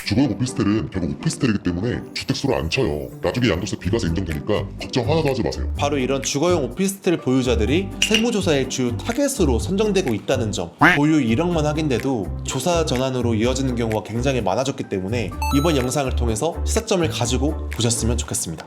주거용 오피스텔은 결국 오피스텔이기 때문에 주택수를 안 쳐요. 나중에 양도세 비과세 인정되니까 걱정 하나도 하지 마세요. 바로 이런 주거용 오피스텔 보유자들이 세무조사의 주요 타겟으로 선정되고 있다는 점, 보유 이력만 확인돼도 조사 전환으로 이어지는 경우가 굉장히 많아졌기 때문에 이번 영상을 통해서 시사점을 가지고 보셨으면 좋겠습니다.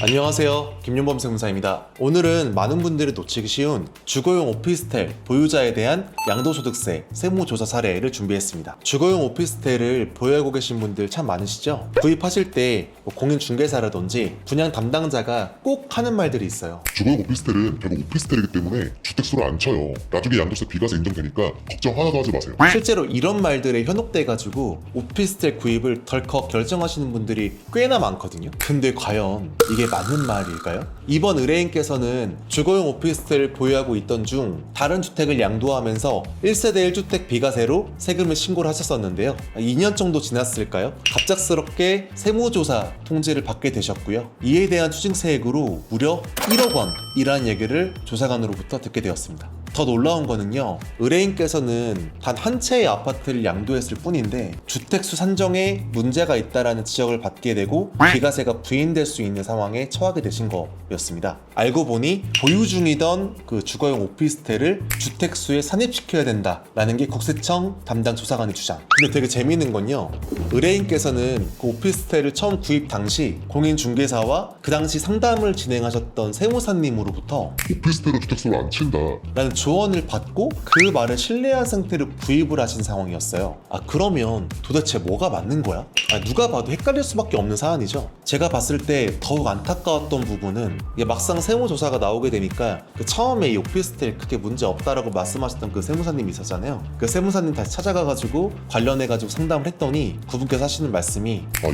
안녕하세요, 김윤범 세무사입니다. 오늘은 많은 분들이 놓치기 쉬운 주거용 오피스텔 보유자에 대한 양도소득세 세무조사 사례를 준비했습니다. 주거용 오피스텔을 보유하고 계신 분들 참 많으시죠? 구입하실 때 공인중개사라든지 분양 담당자가 꼭 하는 말들이 있어요. 주거용 오피스텔은 결국 오피스텔이기 때문에 주택수를 안 쳐요. 나중에 양도세 비과세 인정되니까 걱정 하나도 하지 마세요. 실제로 이런 말들에 현혹돼가지고 오피스텔 구입을 덜컥 결정하시는 분들이 꽤나 많거든요. 근데 과연 이게 맞는 말일까요? 이번 의뢰인께서는 주거용 오피스텔을 보유하고 있던 중 다른 주택을 양도하면서 1세대 1주택 비과세로 세금을 신고를 하셨었는데요. 2년 정도 지났을까요? 갑작스럽게 세무조사 통지를 받게 되셨고요. 이에 대한 추징세액으로 무려 1억 원이라는 얘기를 조사관으로부터 듣게 되었습니다. 더 놀라운 거는요, 의뢰인께서는 단 한 채의 아파트를 양도했을 뿐인데 주택수 산정에 문제가 있다라는 지적을 받게 되고 비과세가 부인될 수 있는 상황에 처하게 되신 거였습니다. 알고 보니 보유 중이던 그 주거용 오피스텔을 주택수에 산입시켜야 된다라는 게 국세청 담당 조사관의 주장. 근데 되게 재미있는 건요, 의뢰인께서는 그 오피스텔을 처음 구입 당시 공인중개사와 그 당시 상담을 진행하셨던 세무사님으로부터 오피스텔은 주택수를 안 친다. 라는 조언을 받고 그 말을 신뢰한 상태로 구입을 하신 상황이었어요. 그러면 도대체 뭐가 맞는 거야? 누가 봐도 헷갈릴 수밖에 없는 사안이죠. 제가 봤을 때 더욱 안타까웠던 부분은 이게 막상 세무조사가 나오게 되니까 그 처음에 이 오피스텔 크게 문제 없다라고 말씀하셨던 그 세무사님이 있었잖아요. 그 세무사님 다시 찾아가가지고 관련해가지고 상담을 했더니 그분께서 하시는 말씀이 이거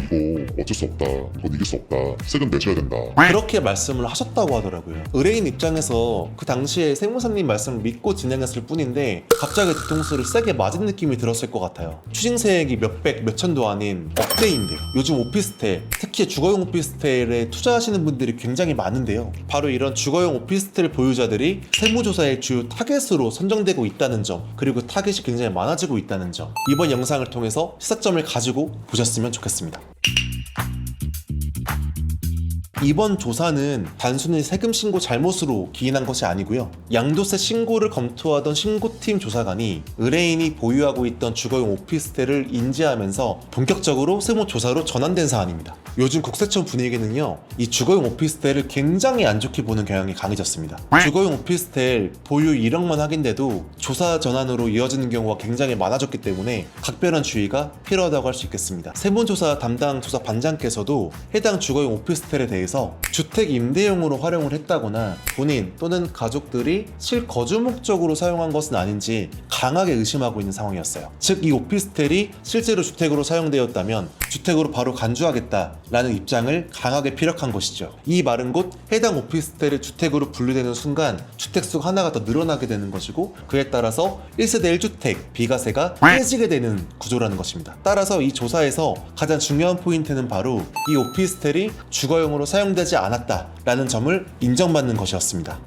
어쩔 수 없다. 이건 이길 수 없다. 세금 내셔야 된다. 그렇게 말씀을 하셨다고 하더라고요. 의뢰인 입장에서 그 당시에 세무사님 말씀을 믿고 진행했을 뿐인데 갑자기 뒤통수를 세게 맞은 느낌이 들었을 것 같아요. 추징세액이 몇백, 몇천도 아닌 억대인데요. 요즘 오피스텔, 특히 주거용 오피스텔에 투자하시는 분들이 굉장히 많은데요. 바로 이런 주거용 오피스텔 보유자들이 세무조사의 주요 타겟으로 선정되고 있다는 점, 그리고 타겟이 굉장히 많아지고 있다는 점, 이번 영상을 통해서 시사점을 가지고 보셨으면 좋겠습니다. 이번 조사는 단순히 세금 신고 잘못으로 기인한 것이 아니고요. 양도세 신고를 검토하던 신고팀 조사관이 의뢰인이 보유하고 있던 주거용 오피스텔을 인지하면서 본격적으로 세무조사로 전환된 사안입니다. 요즘 국세청 분위기는요, 이 주거용 오피스텔을 굉장히 안 좋게 보는 경향이 강해졌습니다. 주거용 오피스텔 보유 이력만 확인돼도 조사 전환으로 이어지는 경우가 굉장히 많아졌기 때문에 각별한 주의가 필요하다고 할 수 있겠습니다. 세무조사 담당 조사반장께서도 해당 주거용 오피스텔에 대해서 주택 임대용으로 활용을 했다거나 본인 또는 가족들이 실거주 목적으로 사용한 것은 아닌지 강하게 의심하고 있는 상황이었어요. 즉, 이 오피스텔이 실제로 주택으로 사용되었다면 주택으로 바로 간주하겠다라는 입장을 강하게 피력한 것이죠. 이 말은 곧 해당 오피스텔을 주택으로 분류되는 순간 주택수가 하나가 더 늘어나게 되는 것이고, 그에 따라서 1세대 1주택 비과세가 깨지게 되는 구조라는 것입니다. 따라서 이 조사에서 가장 중요한 포인트는 바로 이 오피스텔이 주거용으로 사용되지 않았다라는 점을 인정받는 것이었습니다.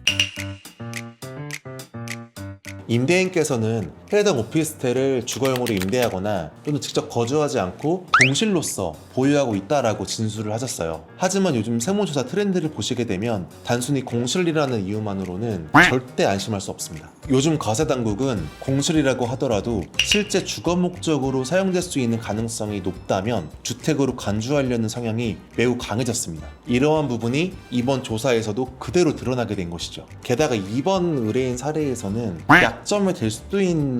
임대인께서는 해당 오피스텔을 주거용으로 임대하거나 또는 직접 거주하지 않고 공실로서 보유하고 있다라고 진술을 하셨어요. 하지만 요즘 세무조사 트렌드를 보시게 되면 단순히 공실이라는 이유만으로는 절대 안심할 수 없습니다. 요즘 과세당국은 공실이라고 하더라도 실제 주거 목적으로 사용될 수 있는 가능성이 높다면 주택으로 간주하려는 성향이 매우 강해졌습니다. 이러한 부분이 이번 조사에서도 그대로 드러나게 된 것이죠. 게다가 이번 의뢰인 사례에서는 약점이 될 수도 있는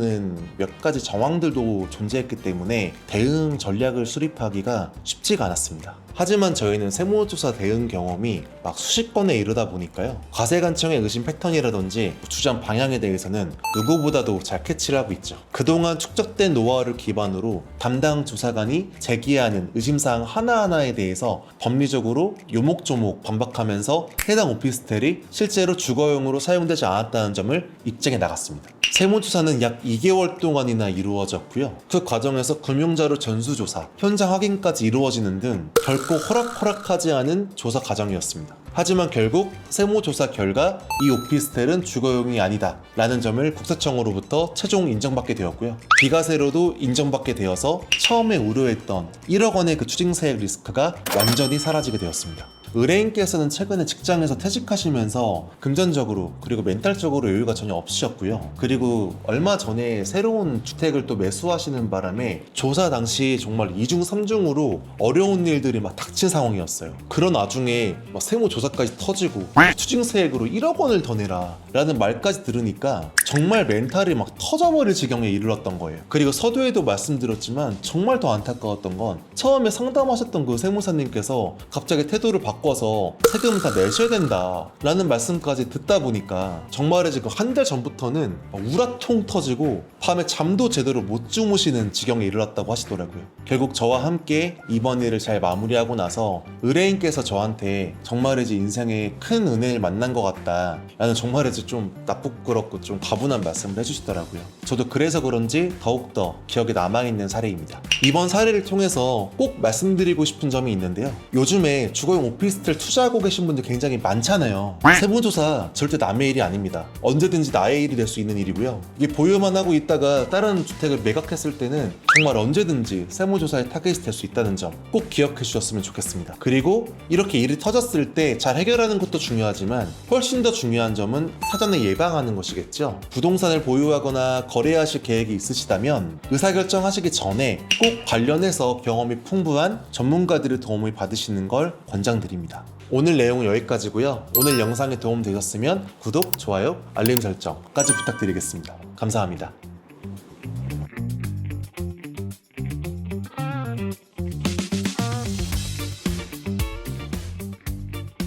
몇 가지 정황들도 존재했기 때문에 대응 전략을 수립하기가 쉽지가 않았습니다. 하지만 저희는 세무조사 대응 경험이 막 수십 건에 이르다 보니까요, 과세관청의 의심 패턴이라든지 주장 방향에 대해서는 누구보다도 잘 캐치를 하고 있죠. 그동안 축적된 노하우를 기반으로 담당 조사관이 제기하는 의심사항 하나하나에 대해서 법리적으로 요목조목 반박하면서 해당 오피스텔이 실제로 주거용으로 사용되지 않았다는 점을 입증해 나갔습니다. 세무조사는 약 2개월 동안이나 이루어졌고요. 그 과정에서 금융자료 전수조사, 현장 확인까지 이루어지는 등 결코 호락호락하지 않은 조사 과정이었습니다. 하지만 결국 세무조사 결과 이 오피스텔은 주거용이 아니다 라는 점을 국세청으로부터 최종 인정받게 되었고요. 비과세로도 인정받게 되어서 처음에 우려했던 1억 원의 그 추징세액 리스크가 완전히 사라지게 되었습니다. 의뢰인께서는 최근에 직장에서 퇴직하시면서 금전적으로 그리고 멘탈적으로 여유가 전혀 없으셨고요. 그리고 얼마 전에 새로운 주택을 또 매수하시는 바람에 조사 당시 정말 2중 3중으로 어려운 일들이 막 닥친 상황이었어요. 그런 와중에 막 세무조사까지 터지고 추징세액으로 1억 원을 더 내라 라는 말까지 들으니까 정말 멘탈이 막 터져버릴 지경에 이르렀던 거예요. 그리고 서두에도 말씀드렸지만 정말 더 안타까웠던 건 처음에 상담하셨던 그 세무사님께서 갑자기 태도를 바꿔서 세금 다 내셔야 된다 라는 말씀까지 듣다 보니까 정말 지금 한 달 전부터는 우라통 터지고 밤에 잠도 제대로 못 주무시는 지경에 이르렀다고 하시더라고요. 결국 저와 함께 이번 일을 잘 마무리하고 나서 의뢰인께서 저한테 정말이지 인생에 큰 은혜를 만난 것 같다 라는 정말이지 좀 나쁘끄럽고 좀 과분한 말씀을 해주시더라고요. 저도 그래서 그런지 더욱더 기억에 남아있는 사례입니다. 이번 사례를 통해서 꼭 말씀드리고 싶은 점이 있는데요. 요즘에 주거용 오피스텔 투자하고 계신 분들 굉장히 많잖아요. 세무조사 절대 남의 일이 아닙니다. 언제든지 나의 일이 될 수 있는 일이고요. 이게 보유만 하고 있다가 다른 주택을 매각했을 때는 정말 언제든지 세무조사의 타겟이 될 수 있다는 점 꼭 기억해 주셨으면 좋겠습니다. 그리고 이렇게 일이 터졌을 때 잘 해결하는 것도 중요하지만 훨씬 더 중요한 점은 사전에 예방하는 것이겠죠. 부동산을 보유하거나 거래하실 계획이 있으시다면 의사결정하시기 전에 꼭 관련해서 경험이 풍부한 전문가들의 도움을 받으시는 걸 권장드립니다. 오늘 내용은 여기까지고요. 오늘 영상에 도움 되셨으면 구독, 좋아요, 알림 설정까지 부탁드리겠습니다. 감사합니다.